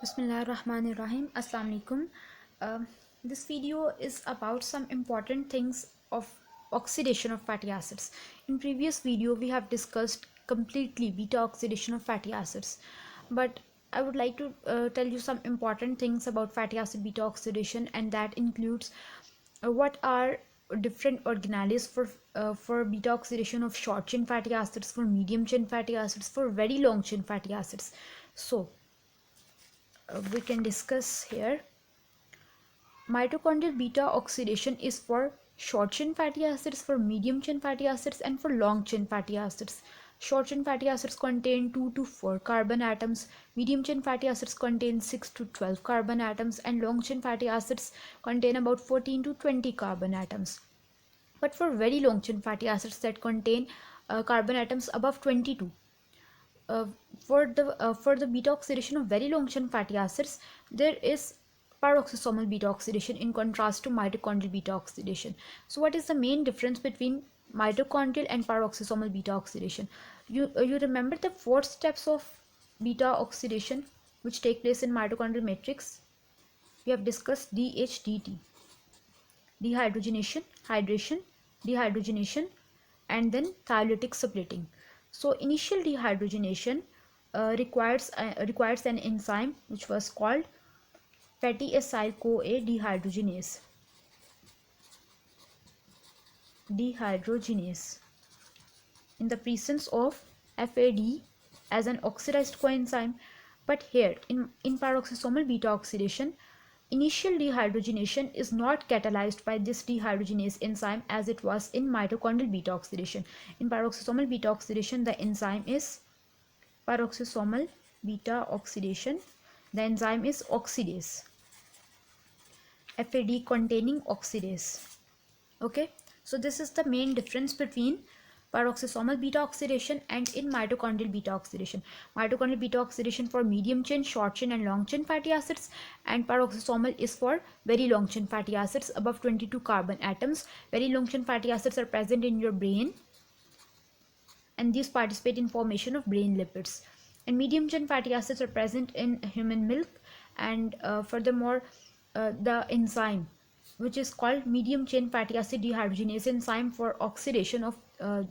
Bismillahirrahmanirrahim. Assalamu alaikum. This video is about some important things of oxidation of fatty acids. In previous video we have discussed completely beta oxidation of fatty acids, but I would like to tell you some important things about fatty acid beta oxidation, and that includes what are different organelles for beta oxidation of short chain fatty acids, for medium chain fatty acids, for very long chain fatty acids. So we can discuss here. Mitochondrial beta oxidation is for short chain fatty acids, for medium chain fatty acids, and for long chain fatty acids. Short chain fatty acids contain 2 to 4 carbon atoms, medium chain fatty acids contain 6 to 12 carbon atoms, and long chain fatty acids contain about 14 to 20 carbon atoms. But for very long chain fatty acids that contain carbon atoms above 22, uh, for the beta oxidation of very long chain fatty acids, there is peroxisomal beta oxidation in contrast to mitochondrial beta oxidation. So what is the main difference between mitochondrial and peroxisomal beta oxidation? You remember the 4 steps of beta oxidation which take place in mitochondrial matrix? We have discussed DHDT: dehydrogenation, hydration, dehydrogenation, and then thallitic splitting. So initial dehydrogenation requires an enzyme which was called fatty acyl CoA dehydrogenase. In the presence of FAD as an oxidized coenzyme. But here in peroxisomal beta oxidation, initial dehydrogenation is not catalyzed by this dehydrogenase enzyme as it was in mitochondrial beta oxidation. In peroxisomal beta oxidation, the enzyme is peroxisomal beta oxidation. The enzyme is oxidase, FAD containing oxidase. Okay, so this is the main difference between peroxisomal beta oxidation and in mitochondrial beta oxidation. Mitochondrial beta oxidation for medium chain, short chain, and long chain fatty acids, and peroxisomal is for very long chain fatty acids above 22 carbon atoms. Very long chain fatty acids are present in your brain, and these participate in formation of brain lipids. And medium chain fatty acids are present in human milk, and furthermore, the enzyme which is called medium chain fatty acid dehydrogenase enzyme for oxidation of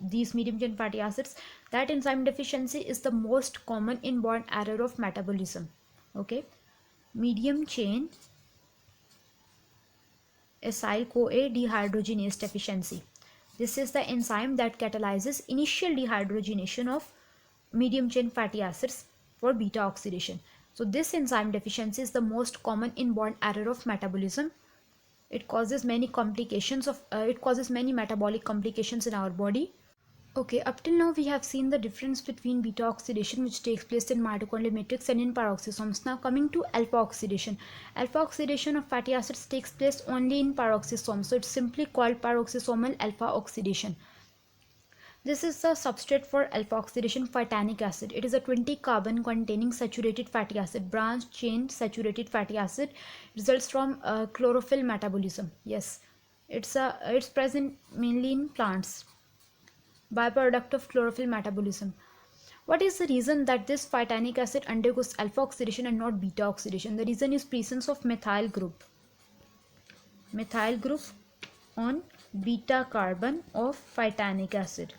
these medium chain fatty acids, that enzyme deficiency is the most common inborn error of metabolism. Okay, medium chain acyl CoA dehydrogenase deficiency. This is the enzyme that catalyzes initial dehydrogenation of medium chain fatty acids for beta oxidation. So this enzyme deficiency is the most common inborn error of metabolism. It causes many complications it causes many metabolic complications in our body. Okay, up till now we have seen the difference between beta oxidation which takes place in mitochondrial matrix and in peroxisomes. Now coming to alpha oxidation. Alpha oxidation of fatty acids takes place only in peroxisomes, so it's simply called peroxisomal alpha oxidation. This is the substrate for alpha oxidation, phytanic acid. It is a 20 carbon containing saturated fatty acid, branch chain saturated fatty acid. It results from chlorophyll metabolism. Yes, it's present mainly in plants, byproduct of chlorophyll metabolism. What is the reason that this phytanic acid undergoes alpha oxidation and not beta oxidation? The reason is presence of methyl group on beta carbon of phytanic acid.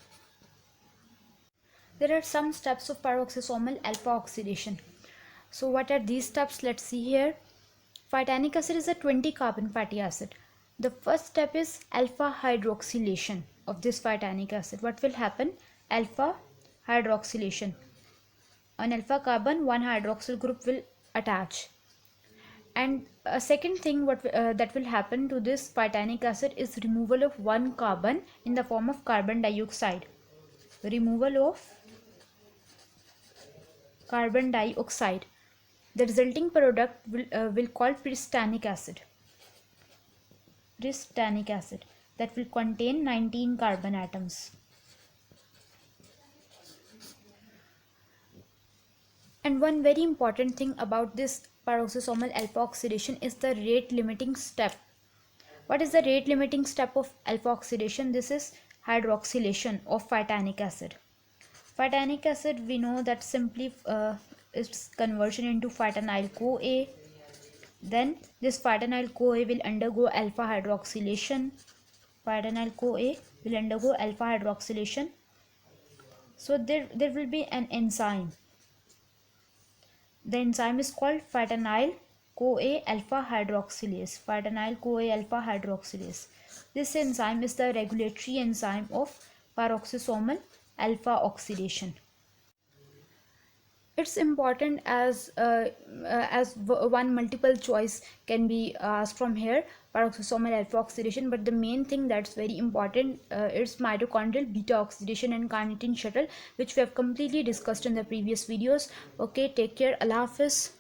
There are some steps of peroxisomal alpha oxidation. So what are these steps? Let's see here. Phytanic acid is a 20 carbon fatty acid. The first step is alpha hydroxylation of this phytanic acid. What will happen? Alpha hydroxylation. On alpha carbon, one hydroxyl group will attach. And a second thing that will happen to this phytanic acid is removal of one carbon in the form of carbon dioxide. Removal of carbon dioxide. The resulting product will call pristanic acid. Pristanic acid that will contain 19 carbon atoms. And one very important thing about this peroxisomal alpha oxidation is the rate limiting step. What is the rate limiting step of alpha oxidation? This is hydroxylation of phytanic acid. Phytanic acid, we know that simply its conversion into phytanyl CoA. Then this phytanyl CoA will undergo alpha hydroxylation. Phytanyl CoA will undergo alpha hydroxylation. So there will be an enzyme. The enzyme is called phytanyl CoA alpha hydroxylase. Phytanyl CoA alpha hydroxylase. This enzyme is the regulatory enzyme of peroxisomal alpha oxidation. It's important as one multiple choice can be asked from here, peroxisomal alpha oxidation, but the main thing that's very important is mitochondrial beta oxidation and carnitine shuttle, which we have completely discussed in the previous videos. Okay, take care. Allah Hafiz.